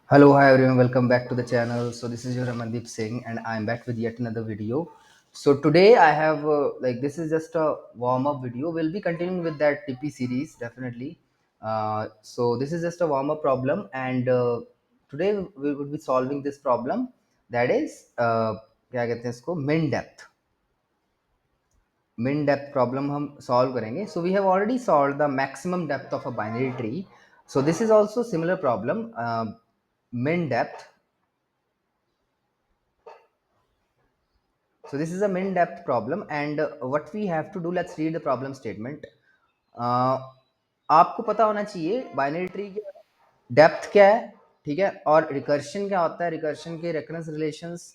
Hello, hi everyone, welcome back to the channel. So this is your Ramandeep Singh and I'm back with yet another video. So today I have this is just a warm-up video. We'll be continuing with that TP series definitely. So this is just a warm-up problem and today we will be solving this problem, that is क्या कहते हैं इसको, min depth problem हम solve करेंगे. So we have already solved the maximum depth of a binary tree. So this is also similar problem, min depth. So this is a min depth problem and what we have to do, let's read the problem statement. आपको पता होना चाहिए binary tree के depth क्या है, ठीक है, और रिकर्शन क्या होता है, रिकर्शन के रेकरेंस रिलेशंस,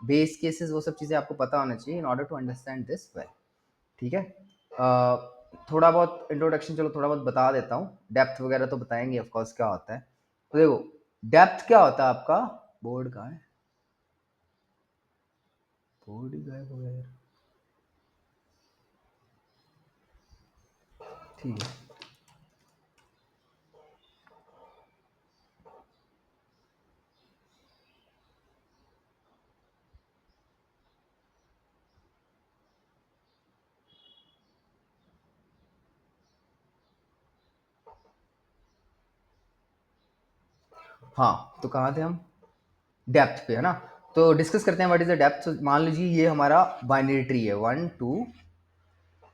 बेस केसेस, वो सब चीज़ें आपको पता होना चाहिए in order to understand this well, ठीक है. थोड़ा बहुत इंट्रोडक्शन चलो थोड़ा बहुत बता देता हूँ, डेप्थ वगैरह तो बताएंगे ऑफ कोर्स क्या होता है. तो देखो डेप्थ क्या होता है, आपका बोर्ड कहाँ है, बोर्ड ही गायब हो गया यार, ठीक है. हाँ तो कहाँ थे हम, डेप्थ पे है ना. तो डिस्कस करते हैं व्हाट इज द डेप्थ. तो मान लीजिए ये हमारा बाइनरी ट्री है, 1 2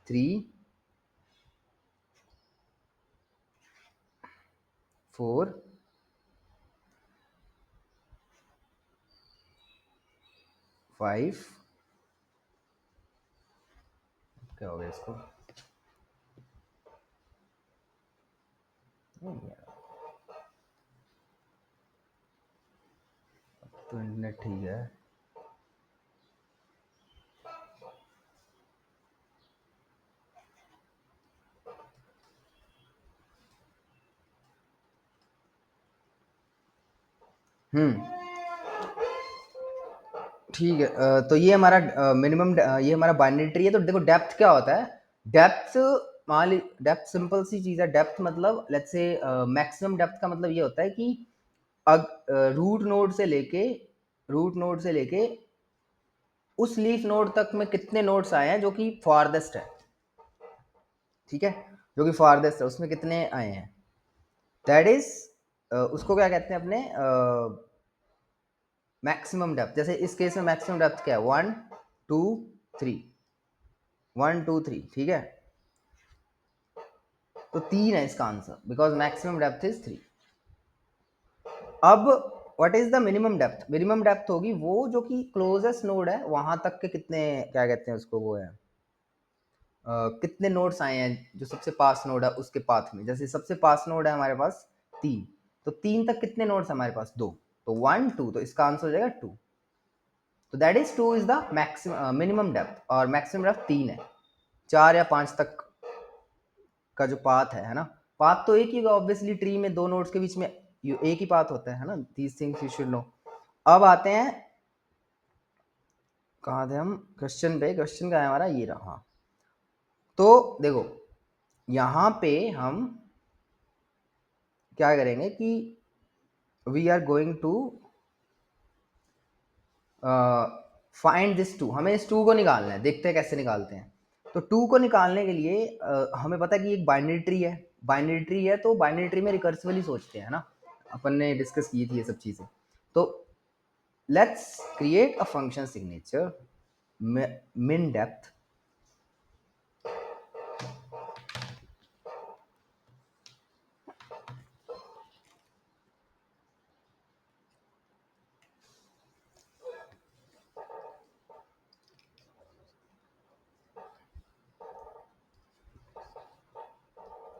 3 4 5. क्या हो गया इसको, तो इंटरनेट ठीक है. ठीक है. तो ये हमारा मिनिमम, ये हमारा बाइनरी ट्री है. तो देखो डेप्थ क्या होता है, डेप्थ, मान ली डेप्थ सिंपल सी चीज़ है. डेप्थ मतलब लेट्स से मैक्सिमम डेप्थ का मतलब ये होता है कि रूट नोड से लेके उस लीफ नोड तक में कितने नोड्स आए हैं जो कि फारदेस्ट है, ठीक है, जो कि फारदेस्ट है उसमें कितने आए हैं, दैट इज उसको क्या कहते हैं अपने मैक्सिमम डेप्थ. जैसे इस केस में मैक्सिमम डेप्थ क्या है, 1 2 3, 1 2 3, ठीक है. तो 3 है इसका answer, because maximum depth is 3. अब what is the minimum depth, minimum depth होगी वो जो कि क्लोजेस्ट नोड है वहां तक के कितने, क्या कहते हैं उसको, वो है कितने नोड्स आए हैं जो सबसे पास नोड है उसके पाथ में. जैसे सबसे पास नोड है हमारे पास 3, तो 3 तक कितने नोड्स हमारे पास, 2, तो 1 2, तो इसका आंसर हो जाएगा 2. तो that is 2 is the maximum minimum depth, और मैक्सिमम डेप्थ 3 है. 4 या 5 तक का जो पाथ है ना, पाथ तो एक ही होगा ऑब्वियसली, ट्री में दो नोड्स के बीच में एक ही पाथ होता है ना. These things you should know. अब आते हैं, कहाँ थे हम, क्वेश्चन पे. क्वेश्चन का है हमारा ये रहा. तो देखो यहाँ पे हम क्या करेंगे कि we are going to find this 2. हमें इस 2 को निकालना है, देखते हैं कैसे निकालते हैं. तो 2 को निकालने के लिए हमें पता है कि एक बाइनरी ट्री है. बाइनरी ट्री है तो बाइनरी ट्री में रिकर्सिवली सोचते हैं ना, अपन ने डिस्कस की थी ये सब चीज़ें. तो let's create a function signature min depth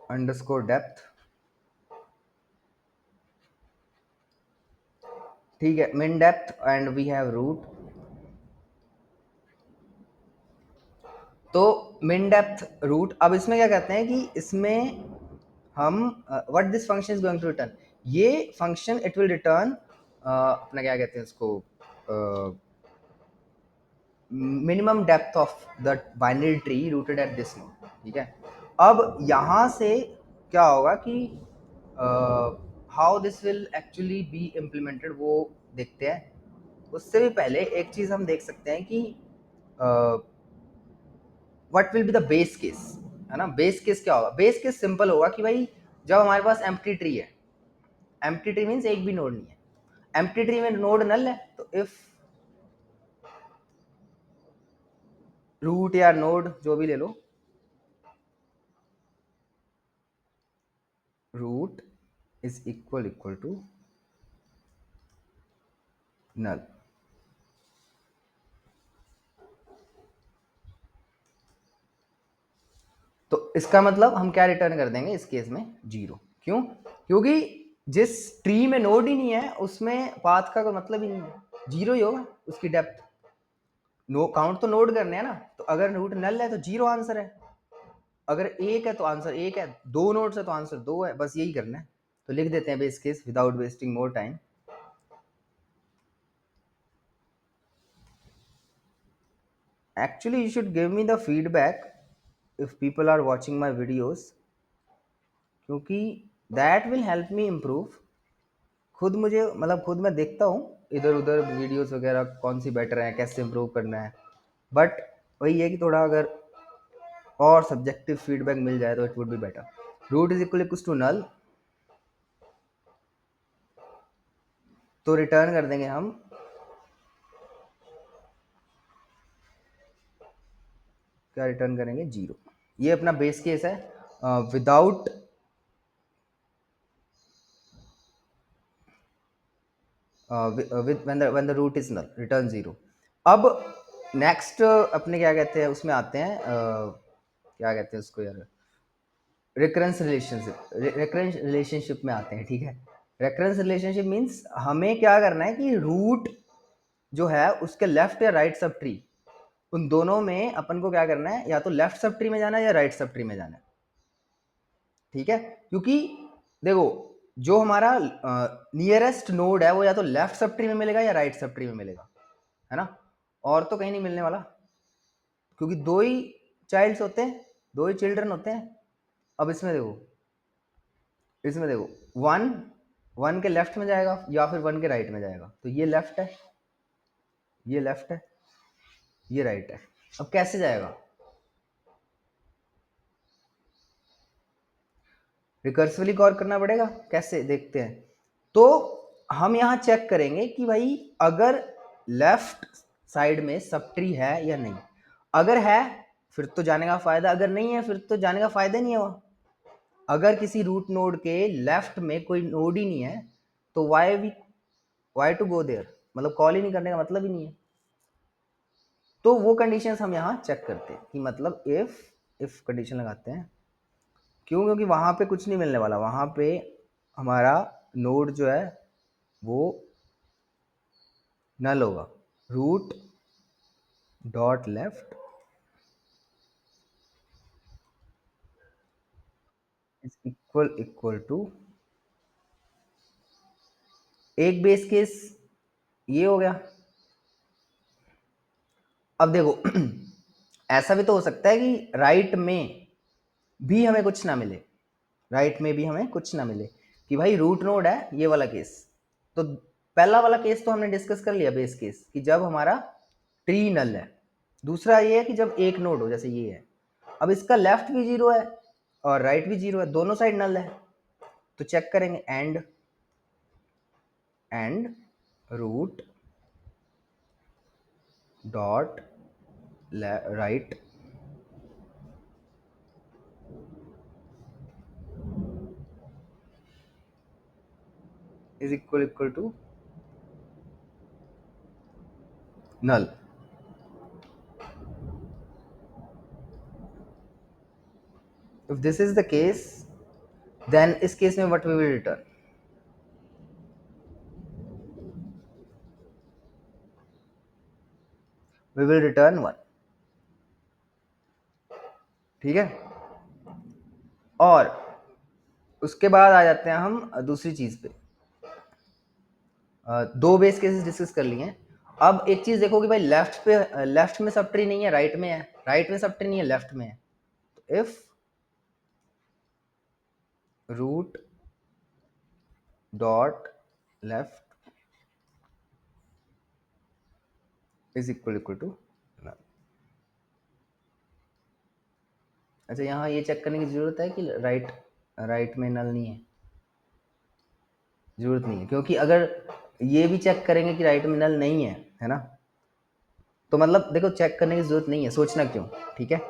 underscore depth, ठीक है, min depth and we have root. तो min depth रूट. अब इसमें क्या कहते हैं कि इसमें हम what this function is going to return, ये फंक्शन इट विल रिटर्न अपना क्या कहते हैं इसको, minimum depth of the binary tree rooted at this node, ठीक है. अब यहाँ से क्या होगा कि how this will actually be implemented वो देखते हैं। उससे भी पहले एक चीज हम देख सकते हैं कि what will be the base case, है ना। बेस केस क्या होगा? बेस केस सिंपल होगा कि भाई जब हमारे पास एम्प्टी ट्री है, एम्प्टी ट्री मीन्स एक भी नोड नहीं है, एम्प्टी ट्री में नोड नल है, तो इफ रूट या नोड जो भी ले लो, root is equal to null, तो इसका मतलब हम क्या रिटर्न कर देंगे इस केस में? जीरो। क्यों? क्योंकि जिस ट्री में नोड ही नहीं है उसमें पाथ का कोई मतलब ही नहीं है, जीरो ही होगा उसकी डेप्थ। नो काउंट तो नोड करने हैं ना, तो अगर रूट नल है तो जीरो आंसर है, अगर एक है तो आंसर एक है, दो नोड्स है तो आंसर दो है, बस यही करना है। तो लिख देते हैं base case without wasting more time. Actually you should give me the feedback if people are watching my videos, क्योंकि that will help me improve। खुद मुझे मतलब खुद मैं देखता हूँ इधर उधर वीडियोस वगैरह कौन सी बेटर है, कैसे इम्प्रूव करना है, बट वही है कि थोड़ा अगर और सब्जेक्टिव फीडबैक मिल जाए तो it would be better. Root is equal to null, तो रिटर्न कर देंगे हम क्या रिटर्न करेंगे? जीरो। ये अपना बेस केस है without when the root is null return zero। अब नेक्स्ट अपने क्या कहते हैं उसमें आते हैं क्या कहते हैं उसको यार, रिकरेंस रिलेशनशिप। रिकरेंस रिलेशनशिप में आते हैं, ठीक है। रिकरेंस रिलेशनशिप मीन्स हमें क्या करना है कि रूट जो है उसके लेफ्ट या राइट सब ट्री, उन दोनों में अपन को क्या करना है, या तो लेफ्ट सब ट्री में जाना है या राइट सब ट्री में जाना है, ठीक है। क्योंकि देखो जो हमारा नियरेस्ट नोड है वो या तो लेफ्ट सब ट्री में मिलेगा या राइट सब ट्री में मिलेगा, है ना, और तो कहीं नहीं मिलने वाला, क्योंकि दो ही चाइल्ड्स होते हैं, दो ही चिल्ड्रन होते हैं। अब इसमें देखो, इसमें देखो वन वन के लेफ्ट में जाएगा या फिर वन के राइट में जाएगा, तो ये लेफ्ट है, ये लेफ्ट है, ये राइट है। अब कैसे जाएगा? रिकर्सिवली गौर करना पड़ेगा, कैसे देखते हैं। तो हम यहाँ चेक करेंगे कि भाई अगर लेफ्ट साइड में सब ट्री है या नहीं, अगर है फिर तो जाने का फायदा, अगर नहीं है फिर तो जाने का फायदा नहीं है वहाँ। अगर किसी रूट नोड के लेफ्ट में कोई नोड ही नहीं है तो वाई टू गो देयर, मतलब कॉल ही नहीं करने का मतलब ही नहीं है। तो वो कंडीशंस हम यहाँ चेक करते हैं कि मतलब इफ कंडीशन लगाते हैं। क्यों? क्योंकि वहां पे कुछ नहीं मिलने वाला, वहां पे हमारा नोड जो है वो नल होगा। Root dot left is equal to, एक बेस केस ये हो गया। अब देखो ऐसा भी तो हो सकता है कि राइट में भी हमें कुछ ना मिले, राइट में भी हमें कुछ ना मिले, कि भाई रूट नोड है ये वाला केस। तो पहला वाला केस तो हमने डिस्कस कर लिया, बेस केस, कि जब हमारा ट्री नल है। दूसरा ये है कि जब एक नोड हो, जैसे ये है, अब इसका लेफ्ट भी जीरो है और राइट भी जीरो है, दोनों साइड नल है, तो चेक करेंगे and root dot right is equal to null। If this is the case, then इस केस में what we will return? We will return 1, ठीक है। और उसके बाद आ जाते हैं हम दूसरी चीज पे। दो बेस केसेस डिस्कस कर लिए हैं। अब एक चीज देखो कि भाई लेफ्ट में सब ट्री नहीं है, राइट में है, राइट में सब ट्री नहीं है, लेफ्ट में है। तो if root dot left is equal to null. अच्छा, यहाँ ये चेक करने की जरूरत है कि राइट में नल नहीं है? जरूरत नहीं है, क्योंकि अगर ये भी चेक करेंगे कि राइट में नल नहीं है ना, तो मतलब देखो चेक करने की जरूरत नहीं है, सोचना क्यों, ठीक है।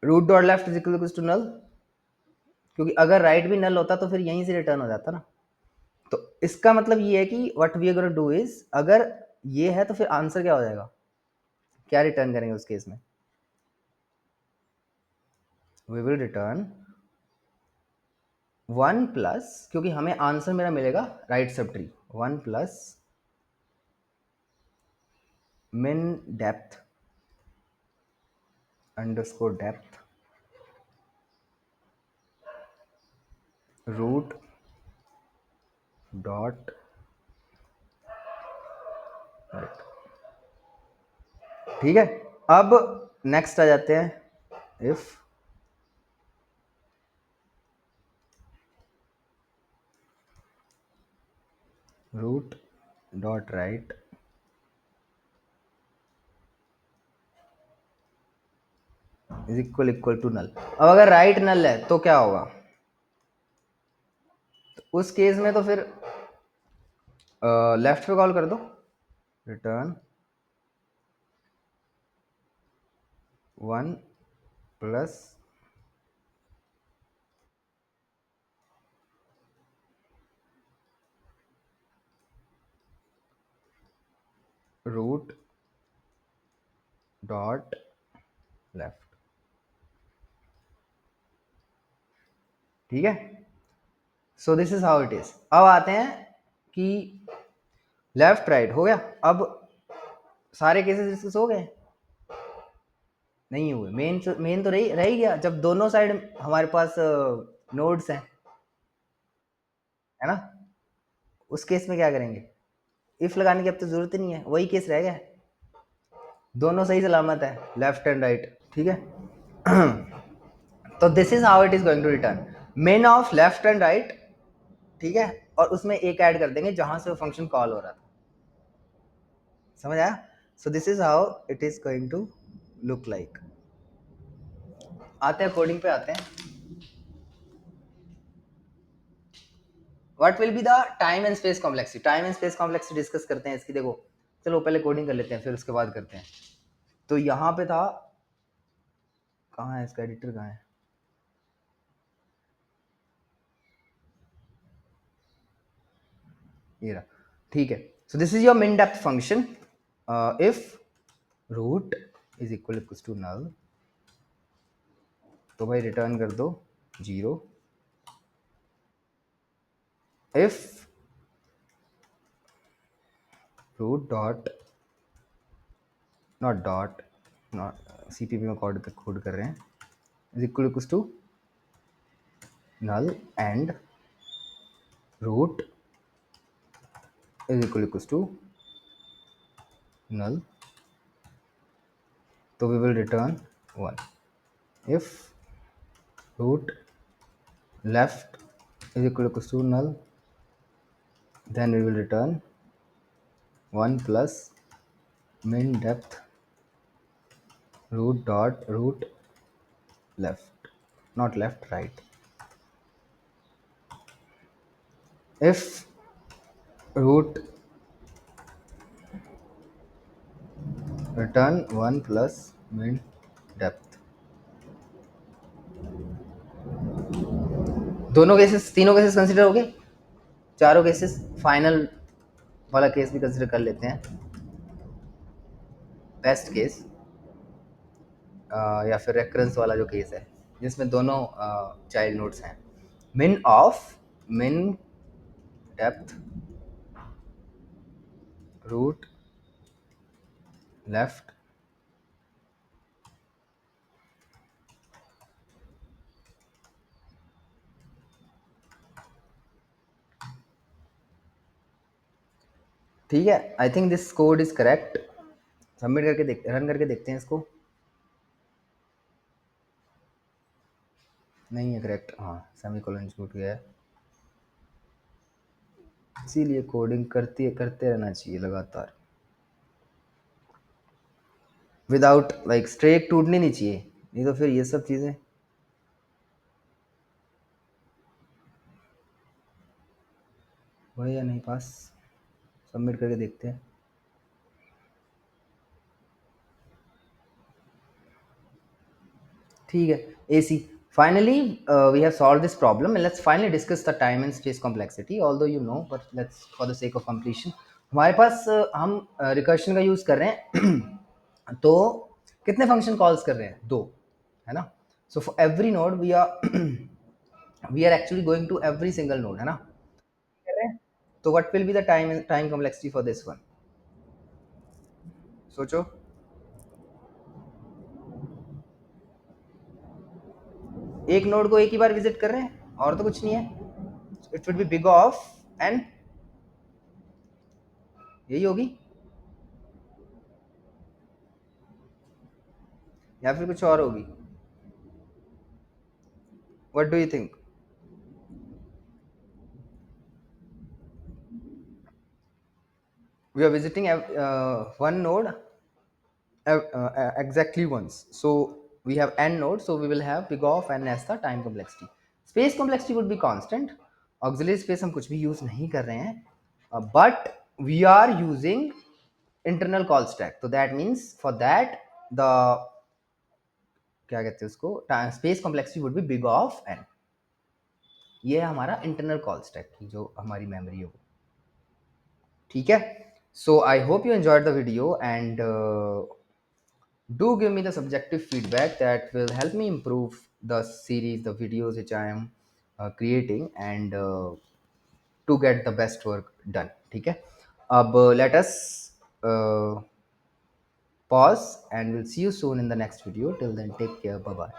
Root dot left is equal to null, क्योंकि अगर राइट भी नल होता तो फिर यहीं से रिटर्न हो जाता ना। तो इसका मतलब ये है कि what we are gonna do is, अगर ये है तो फिर आंसर क्या हो जाएगा, क्या रिटर्न करेंगे उस केस में? वी विल रिटर्न 1 प्लस, क्योंकि हमें आंसर मेरा मिलेगा right sub tree, 1 plus min depth underscore depth root dot right। ठीक है, अब नेक्स्ट आ जाते हैं, if root dot right is equal to null. अब अगर राइट नल है तो क्या होगा? तो उस केस में तो फिर लेफ्ट पे कॉल कर दो, return 1 plus root dot left. ठीक है, so this is how it is. अब आते हैं कि लेफ्ट राइट हो गया, अब सारे केसेस डिस्कस हो गए? नहीं हुए। मेन तो रह ही गया, जब दोनों साइड हमारे पास नोड्स हैं, है ना, उस केस में क्या करेंगे? इफ लगाने की अब तो जरूरत ही नहीं है, वही केस रह गया, दोनों सही सलामत है, लेफ्ट एंड राइट। ठीक है, तो this is how it is going to return min of left and right. ठीक है, और उसमें एक ऐड कर देंगे जहां से वो फंक्शन कॉल हो रहा था। समझ आया? So this is how it is going to look like. आते हैं कोडिंग पे, आते हैं। What will be the time and space complexity? Time and space complexity discuss करते हैं इसकी। देखो चलो पहले कोडिंग कर लेते हैं, फिर उसके बाद करते हैं। तो यहाँ पे था, कहाँ है इसका एडिटर, कहाँ है? ये रहा। ठीक है, so this is your min depth function. If root is equal to null, तो भाई रिटर्न कर दो 0। If root dot not CPP में कोड कर रहे हैं, is equal to null and root is equal to null, तो we will return 1। If root left is equal to null, then we will return 1 plus min depth root dot root left, not left, right. If root return 1 plus min depth, दोनों cases, तीनों cases consider हो गए, चारों cases, final वाला case भी consider कर लेते हैं, बेस्ट केस या फिर रेकरेंस वाला जो केस है जिसमें दोनों चाइल्ड नोड्स हैं। मिन ऑफ मिन डेप्थ रूट लेफ्ट ठीक है, I think this code is correct. Submit करके रन करके देखते हैं इसको। नहीं है करेक्ट, हाँ सेमी कोलन छूट गया है। इसीलिए कोडिंग करते करते रहना चाहिए लगातार, विदाउट लाइक स्ट्रेक टूटनी नहीं चाहिए, नहीं तो फिर ये सब चीज़ें। वही या नहीं पास, सबमिट करके देखते हैं। ठीक है, AC. Finally, we have solved this problem, and let's finally discuss the time and space complexity. Although you know, but let's for the sake of completion, हमारे पास हम रिकर्शन का यूज कर रहे हैं तो कितने फंक्शन कॉल्स कर रहे हैं, दो, है ना? So for every node we are actually going to every single node, है ना? कर रहे हैं, तो what will be the time complexity for this one? सोचो। एक नोड को एक ही बार विजिट कर रहे हैं और तो कुछ नहीं है, it would be big of an, यही होगी या फिर कुछ और होगी? What do you think? We are visiting one node exactly once, so we have n nodes, so we will have big of n as the time complexity. Space complexity would be constant. Auxiliary space हम कुछ भी use नहीं कर रहे हैं, but we are using internal call stack, so that means for that the क्या कहते हैं उसको, space complexity would be big of n. ये है हमारा इंटरनल कॉल स्टैक की जो हमारी मेमोरी है वो, ठीक है? So I hope you enjoyed the video, and do give me the subjective feedback that will help me improve the series, the videos which I am creating, and to get the best work done. ठीक है, अब let us uh, pause and we'll see you soon in the next video. Till then, take care. Bye bye.